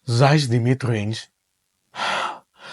Zeiss di mid-range?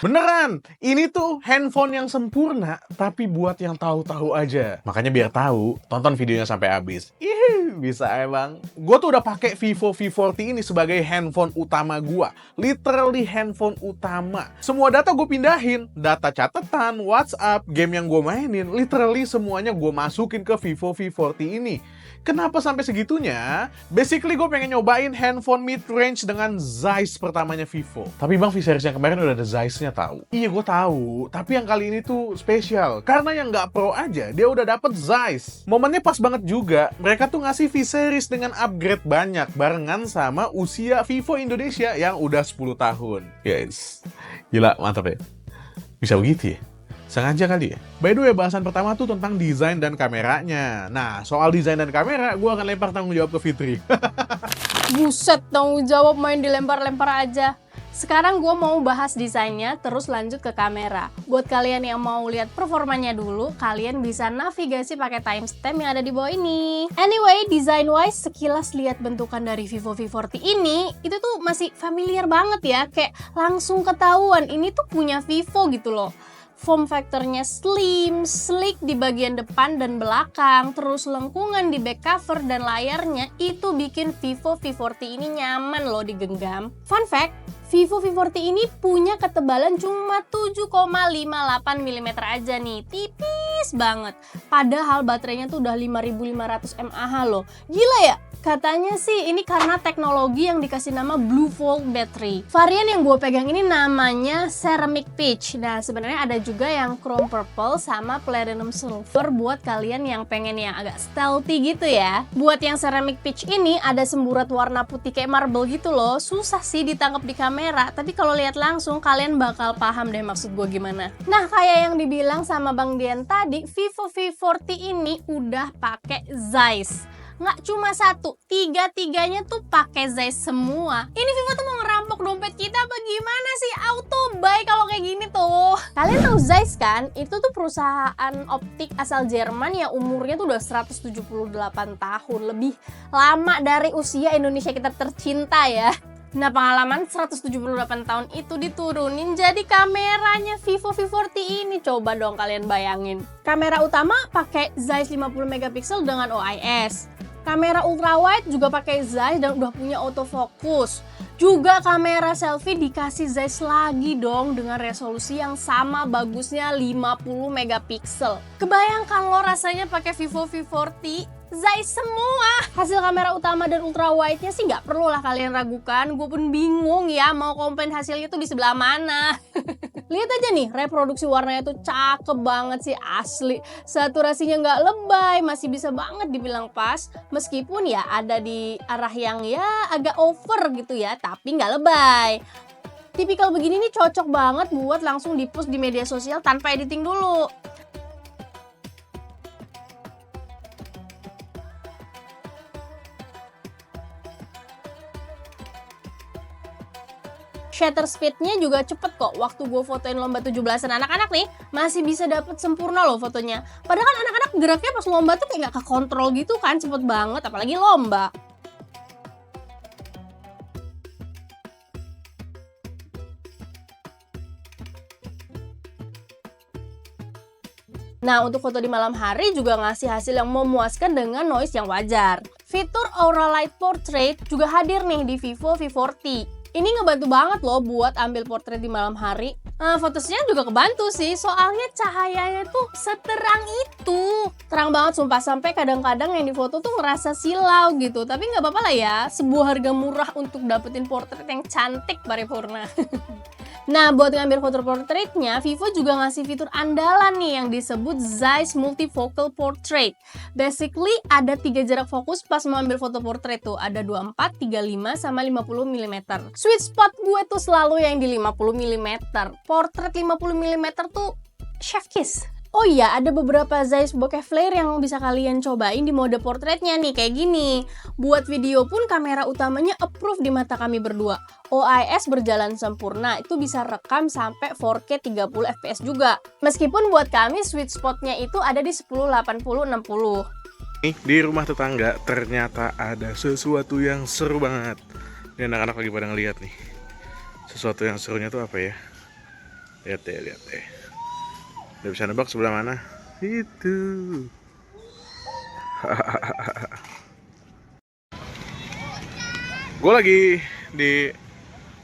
Beneran, ini tuh handphone yang sempurna, tapi buat yang tahu-tahu aja. Makanya biar tahu, tonton videonya sampai habis. Ih, bisa emang. Gua tuh udah pakai Vivo V40 ini sebagai handphone utama gua. Literally handphone utama. Semua data gue pindahin, data catatan, WhatsApp, game yang gue mainin, literally semuanya gue masukin ke Vivo V40 ini. Kenapa sampai segitunya? Basically gue pengen nyobain handphone mid-range dengan Zeiss pertamanya Vivo. Tapi bang, V-series yang kemarin udah ada Zeiss-nya tahu. Iya gue tahu, tapi yang kali ini tuh spesial. Karena yang nggak pro aja, dia udah dapet Zeiss. Momennya pas banget juga, mereka tuh ngasih V-series dengan upgrade banyak, barengan sama usia Vivo Indonesia yang udah 10 tahun. Yes, gila mantap ya. Bisa begitu ya? Sengaja kali ya? By the way, bahasan pertama tuh tentang desain dan kameranya. Nah, soal desain dan kamera, gue akan lempar tanggung jawab ke Fitri. Buset, tanggung jawab main dilempar-lempar aja. Sekarang gue mau bahas desainnya, terus lanjut ke kamera. Buat kalian yang mau lihat performanya dulu, kalian bisa navigasi pakai timestamp yang ada di bawah ini. Anyway, design-wise, sekilas lihat bentukan dari Vivo V40 ini, itu tuh masih familiar banget ya. Kayak langsung ketahuan, ini tuh punya Vivo gitu loh. Form factornya slim, sleek di bagian depan dan belakang, terus lengkungan di back cover dan layarnya itu bikin Vivo V40 ini nyaman loh digenggam. Fun fact, Vivo V40 ini punya ketebalan cuma 7,58 mm aja nih, tipis banget. Padahal baterainya tuh udah 5500 mAh loh, gila ya? Katanya sih ini karena teknologi yang dikasih nama Blue Volt Battery. Varian yang gue pegang ini namanya Ceramic Peach. Nah sebenarnya ada juga yang Chrome Purple sama Platinum Silver buat kalian yang pengen yang agak stealthy gitu ya. Buat yang Ceramic Peach ini ada semburat warna putih kayak marble gitu loh. Susah sih ditangkap di kamera, tapi kalau lihat langsung kalian bakal paham deh maksud gue gimana. Nah kayak yang dibilang sama Bang Dian tadi, Vivo V40 ini udah pakai Zeiss. Nggak cuma satu, tiga-tiganya tuh pakai Zeiss semua. Ini Vivo tuh mau ngerampok dompet kita apa gimana sih? Auto buy kalau kayak gini tuh. Kalian tahu Zeiss kan? Itu tuh perusahaan optik asal Jerman yang umurnya tuh udah 178 tahun. Lebih lama dari usia Indonesia kita tercinta ya. Nah pengalaman 178 tahun itu diturunin jadi kameranya Vivo V40 ini. Coba dong kalian bayangin. Kamera utama pakai Zeiss 50 megapiksel dengan OIS. Kamera ultrawide juga pakai Zeiss dan udah punya autofocus. Juga kamera selfie dikasih Zeiss lagi dong dengan resolusi yang sama bagusnya 50 megapiksel. Kebayangkan lo rasanya pakai Vivo V40 Zeiss semua. Hasil kamera utama dan ultrawide-nya sih nggak perlu lah kalian ragukan. Gue pun bingung ya mau komplain hasilnya tuh di sebelah mana. Lihat aja nih, reproduksi warnanya tuh cakep banget sih asli. Saturasinya nggak lebay, masih bisa banget dibilang pas. Meskipun ya ada di arah yang ya agak over gitu ya, tapi nggak lebay. Tipikal begini nih cocok banget buat langsung di-post di media sosial tanpa editing dulu. Shutter speednya juga cepet kok. Waktu gue fotoin lomba 17-an anak-anak nih, masih bisa dapet sempurna loh fotonya. Padahal kan anak-anak geraknya pas lomba tuh kayak gak kekontrol gitu kan, cepet banget, apalagi lomba. Nah, untuk foto di malam hari juga ngasih hasil yang memuaskan dengan noise yang wajar. Fitur Aura Light Portrait juga hadir nih di Vivo V40. Ini ngebantu banget loh buat ambil portrait di malam hari. Fotosnya juga kebantu sih, soalnya cahayanya tuh seterang itu. Terang banget sumpah, sampai kadang-kadang yang difoto tuh ngerasa silau gitu. Tapi nggak apa-apa lah ya, sebuah harga murah untuk dapetin portrait yang cantik paripurna. Nah, buat ngambil foto portraitnya, Vivo juga ngasih fitur andalan nih yang disebut Zeiss Multifocal Portrait. Basically, ada 3 jarak fokus pas mau ambil foto portrait tuh. Ada 24, 35, sama 50 mm. Sweet spot gue tuh selalu yang di 50 mm. Portrait 50 mm tuh chef kiss. Oh iya, ada beberapa Zeiss bokeh flare yang bisa kalian cobain di mode portraitnya nih, kayak gini. Buat video pun kamera utamanya approve di mata kami berdua. OIS berjalan sempurna, itu bisa rekam sampai 4K 30 fps juga. Meskipun buat kami sweet spotnya itu ada di 1080-60. Nih, di rumah tetangga ternyata ada sesuatu yang seru banget. Ini anak-anak lagi pada ngeliat nih. sesuatu yang serunya tuh apa ya? Lihat deh. Udah bisa nebak sebelah mana? Itu. Gue lagi di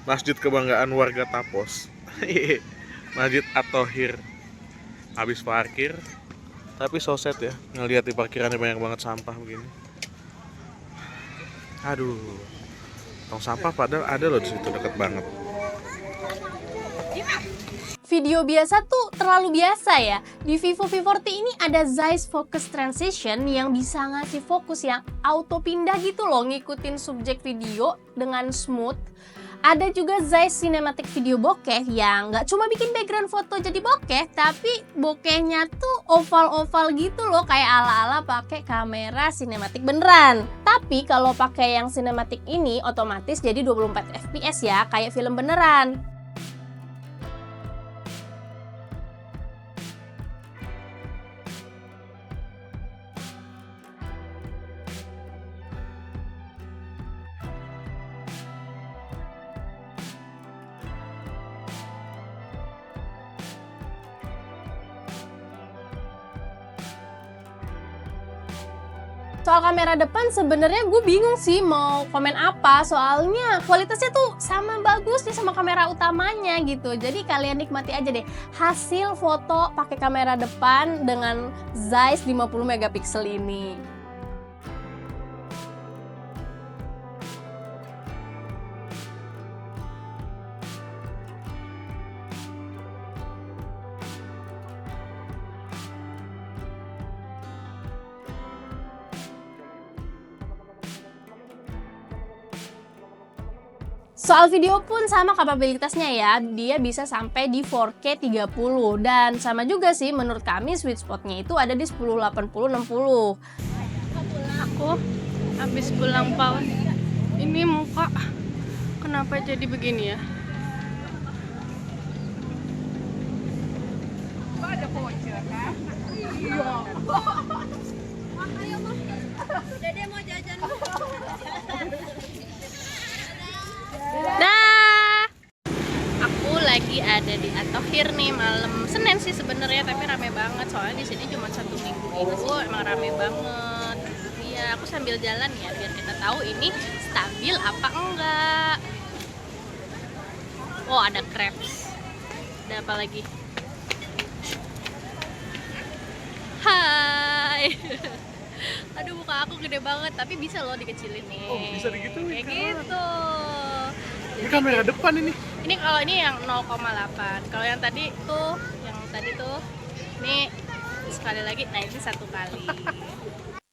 Masjid Kebanggaan Warga Tapos. Masjid At-Thohir. Habis parkir, tapi so sad ya, ngelihat di parkirannya banyak banget sampah begini. Aduh, tong sampah padahal ada loh di situ deket banget. Video biasa tuh terlalu biasa ya. Di Vivo V40 ini ada Zeiss Focus Transition yang bisa ngasih fokus yang auto pindah gitu loh, ngikutin subjek video dengan smooth. Ada juga Zeiss Cinematic Video Bokeh yang nggak cuma bikin background foto jadi bokeh, tapi bokehnya tuh oval-oval gitu loh, kayak ala-ala pakai kamera sinematik beneran. Tapi kalau pakai yang sinematik ini otomatis jadi 24 fps ya, kayak film beneran. Soal kamera depan sebenarnya gue bingung sih mau komen apa, soalnya kualitasnya tuh sama bagusnya sama kamera utamanya gitu. Jadi kalian nikmati aja deh hasil foto pakai kamera depan dengan Zeiss 50 megapiksel ini. Soal video pun sama kapabilitasnya ya, dia bisa sampai di 4K 30 dan sama juga sih menurut kami sweet spotnya itu ada di 1080-60. Aku habis pulang PAUD. Ini muka kenapa jadi begini ya? Dede mau jajan. Dah. Aku lagi ada di At-Thohir nih, malam Senin sih sebenarnya, tapi rame banget soalnya di sini cuma 1 minggu itu emang rame banget. Iya, aku sambil jalan ya biar kita tahu ini stabil apa enggak. Oh, ada crepes. Ada apa lagi? Hai. Aduh, muka aku gede banget, tapi bisa loh dikecilin nih. Oh, bisa digituin, kayak keren. gitu. Ini kamera depan ini. Ini kalau ini yang 0,8. Kalau yang tadi tuh, ini sekali lagi. Nah, ini 1 kali.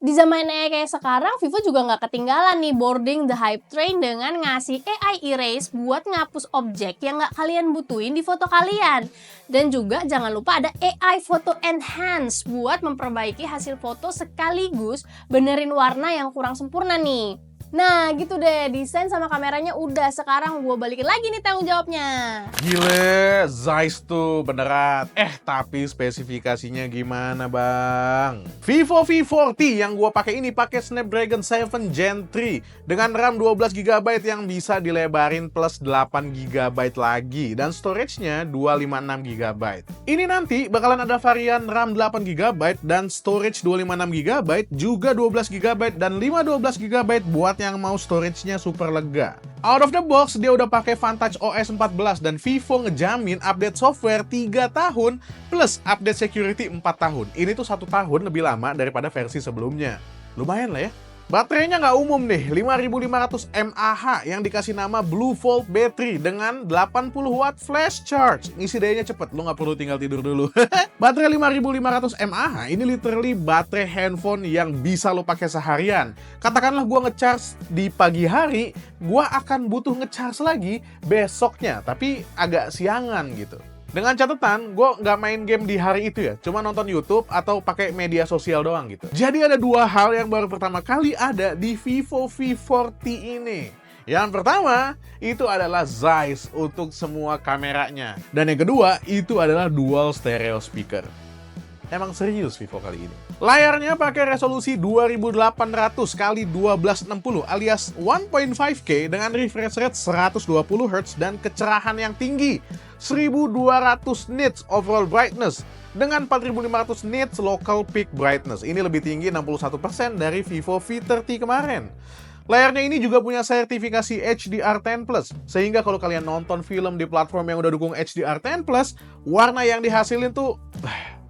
Di zaman AI kayak sekarang, Vivo juga nggak ketinggalan nih boarding the hype train dengan ngasih AI erase buat ngapus objek yang nggak kalian butuhin di foto kalian. Dan juga jangan lupa ada AI Photo Enhance buat memperbaiki hasil foto sekaligus benerin warna yang kurang sempurna nih. Nah gitu deh, desain sama kameranya udah, sekarang gue balikin lagi nih tanggung jawabnya. Gile, Zeiss tuh beneran. Tapi spesifikasinya gimana bang? Vivo V40 yang gua pakai ini pakai Snapdragon 7 Gen 3 dengan RAM 12GB yang bisa dilebarin plus 8GB lagi dan storage-nya 256GB. Ini nanti bakalan ada varian RAM 8GB dan storage 256GB, juga 12GB dan 512GB buat yang mau storage-nya super lega. Out of the box, dia udah pakai Vantage OS 14 dan Vivo ngejamin update software 3 tahun plus update security 4 tahun. Ini tuh 1 tahun lebih lama daripada versi sebelumnya. Lumayan lah ya. Baterainya nggak umum nih, 5500 mAh yang dikasih nama Blue Volt Battery dengan 80 watt flash charge. Ngisi dayanya cepet, lo nggak perlu tinggal tidur dulu. Baterai 5500 mAh ini literally baterai handphone yang bisa lo pakai seharian. Katakanlah gua ngecharge di pagi hari, gua akan butuh ngecharge lagi besoknya, tapi agak siangan gitu. Dengan catatan, gue nggak main game di hari itu ya, cuma nonton YouTube atau pakai media sosial doang gitu. Jadi ada 2 hal yang baru pertama kali ada di Vivo V40 ini. Yang pertama, itu adalah Zeiss untuk semua kameranya. Dan yang kedua, itu adalah dual stereo speaker. Emang serius Vivo kali ini. Layarnya pakai resolusi 2800 x 1260 alias 1.5K dengan refresh rate 120Hz dan kecerahan yang tinggi 1200 nits overall brightness dengan 4500 nits local peak brightness. Ini lebih tinggi 61% dari Vivo V30 kemarin. Layarnya ini juga punya sertifikasi HDR10+, sehingga kalau kalian nonton film di platform yang udah dukung HDR10+, warna yang dihasilin tuh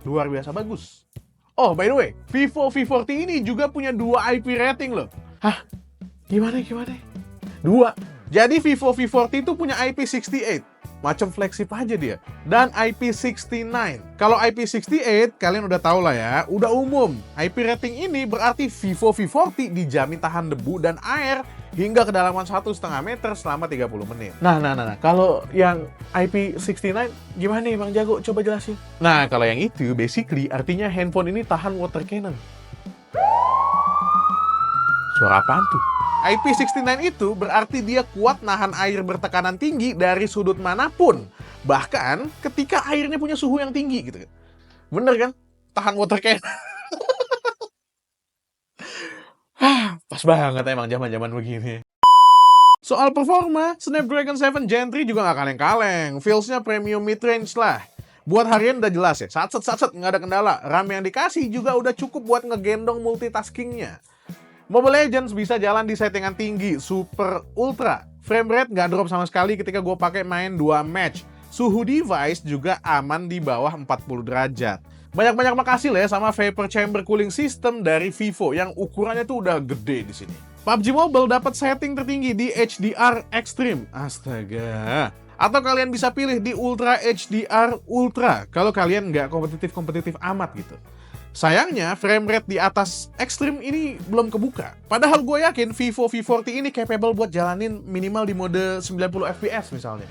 luar biasa bagus. Oh, by the way, Vivo V40 ini juga punya 2 IP rating loh. Hah? Gimana? 2? Jadi Vivo V40 itu punya IP68. Macam flagship aja dia. Dan IP69. Kalau IP68, kalian udah tahu lah ya, udah umum. IP rating ini berarti Vivo V40 dijamin tahan debu dan air hingga kedalaman 1,5 meter selama 30 menit. Nah. Kalau yang IP69 gimana nih Bang Jago? Coba jelasin. Nah, kalau yang itu basically artinya handphone ini tahan water cannon. Suara apaan tuh? IP69 itu berarti dia kuat nahan air bertekanan tinggi dari sudut manapun. Bahkan ketika airnya punya suhu yang tinggi gitu. Bener kan? Tahan water cannon. Pas banget emang zaman-zaman begini. Soal performa, Snapdragon 7 Gen 3 juga nggak kaleng-kaleng. Feels-nya premium mid-range lah. Buat harian udah jelas ya, satset nggak ada kendala. RAM yang dikasih juga udah cukup buat ngegendong multitaskingnya. Mobile Legends bisa jalan di settingan tinggi, super, ultra. Frame rate nggak drop sama sekali ketika gue pakai main 2 match. Suhu device juga aman di bawah 40 derajat. Banyak-banyak makasih lah ya sama Vapor Chamber Cooling System dari Vivo yang ukurannya tuh udah gede di sini. PUBG Mobile dapat setting tertinggi di HDR Extreme. Astaga. Atau kalian bisa pilih di Ultra HDR Ultra kalau kalian nggak kompetitif amat gitu. Sayangnya, frame rate di atas ekstrim ini belum kebuka. Padahal gue yakin Vivo V40 ini capable buat jalanin minimal di mode 90 fps misalnya.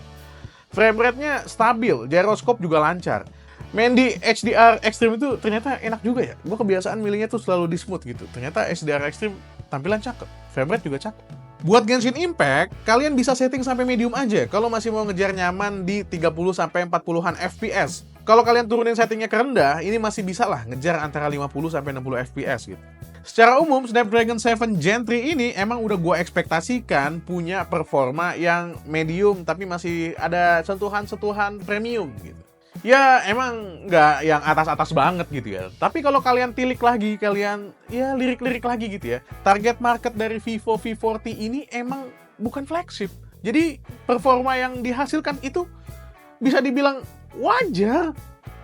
Frame rate-nya stabil, gyroscope juga lancar. Main di HDR ekstrim itu ternyata enak juga ya. Gue kebiasaan milihnya tuh selalu di smooth gitu. Ternyata HDR ekstrim tampilan cakep, frame rate juga cakep. Buat Genshin Impact, kalian bisa setting sampai medium aja kalau masih mau ngejar nyaman di 30-40an fps. Kalau kalian turunin settingnya ke rendah, ini masih bisa lah ngejar antara 50-60 fps gitu. Secara umum, Snapdragon 7 Gen 3 ini emang udah gue ekspektasikan punya performa yang medium, tapi masih ada sentuhan-sentuhan premium gitu. Ya emang nggak yang atas-atas banget gitu ya. Tapi kalau kalian tilik lagi, kalian ya lirik-lirik lagi gitu ya. Target market dari Vivo V40 ini emang bukan flagship. Jadi performa yang dihasilkan itu bisa dibilang wajar.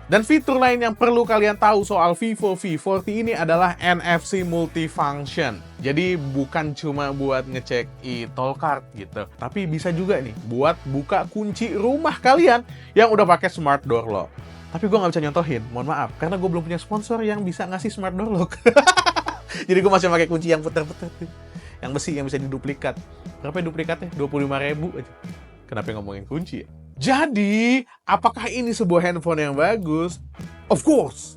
Dan fitur lain yang perlu kalian tahu soal Vivo V40 ini adalah NFC multifunction. Jadi bukan cuma buat ngecek e-toll card gitu, tapi bisa juga nih buat buka kunci rumah kalian yang udah pakai smart door lock. Tapi gue nggak bisa nyontohin, mohon maaf, karena gue belum punya sponsor yang bisa ngasih smart door lock. Jadi gue masih pakai kunci yang puter-puter tuh, yang besi yang bisa diduplikat. Berapa ya duplikatnya? 25.000 aja. Kenapa ngomongin kunci ya? Jadi, apakah ini sebuah handphone yang bagus? Of course!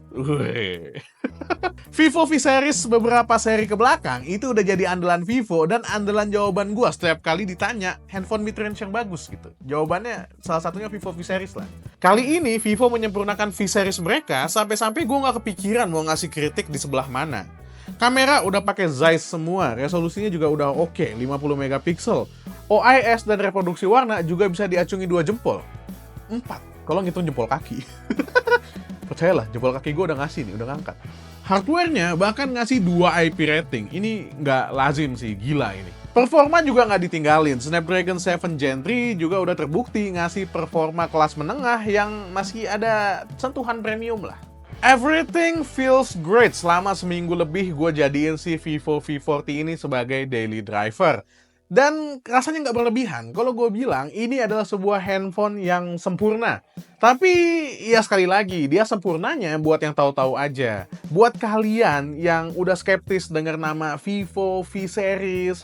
Vivo V-Series beberapa seri ke belakang itu udah jadi andalan Vivo dan andalan jawaban gua setiap kali ditanya handphone mid-range yang bagus gitu. Jawabannya salah satunya Vivo V-Series lah. Kali ini Vivo menyempurnakan V-Series mereka sampai-sampai gua nggak kepikiran mau ngasih kritik di sebelah mana. Kamera udah pakai Zeiss semua, resolusinya juga udah oke, 50 megapiksel. OIS dan reproduksi warna juga bisa diacungi 2 jempol. 4, kalau ngitung jempol kaki. Percayalah, jempol kaki gue udah ngasih nih, udah ngangkat. Hardware-nya bahkan ngasih 2 IP rating. Ini nggak lazim sih, gila ini. Performa juga nggak ditinggalin. Snapdragon 7 Gen 3 juga udah terbukti ngasih performa kelas menengah yang masih ada sentuhan premium lah. Everything feels great. Selama seminggu lebih gue jadiin si Vivo V40 ini sebagai daily driver. Dan rasanya nggak berlebihan. Kalau gue bilang ini adalah sebuah handphone yang sempurna. Tapi ya sekali lagi, dia sempurnanya buat yang tahu-tahu aja. Buat kalian yang udah skeptis dengar nama Vivo V-Series,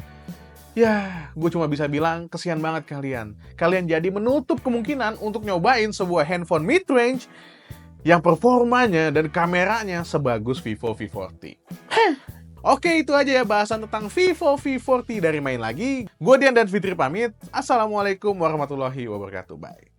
ya gue cuma bisa bilang kesian banget kalian. Kalian jadi menutup kemungkinan untuk nyobain sebuah handphone mid-range yang performanya dan kameranya sebagus Vivo V40. Oke, itu aja ya bahasan tentang Vivo V40 dari Main Lagi. Gue Dian dan Fitri pamit. Assalamualaikum warahmatullahi wabarakatuh. Bye.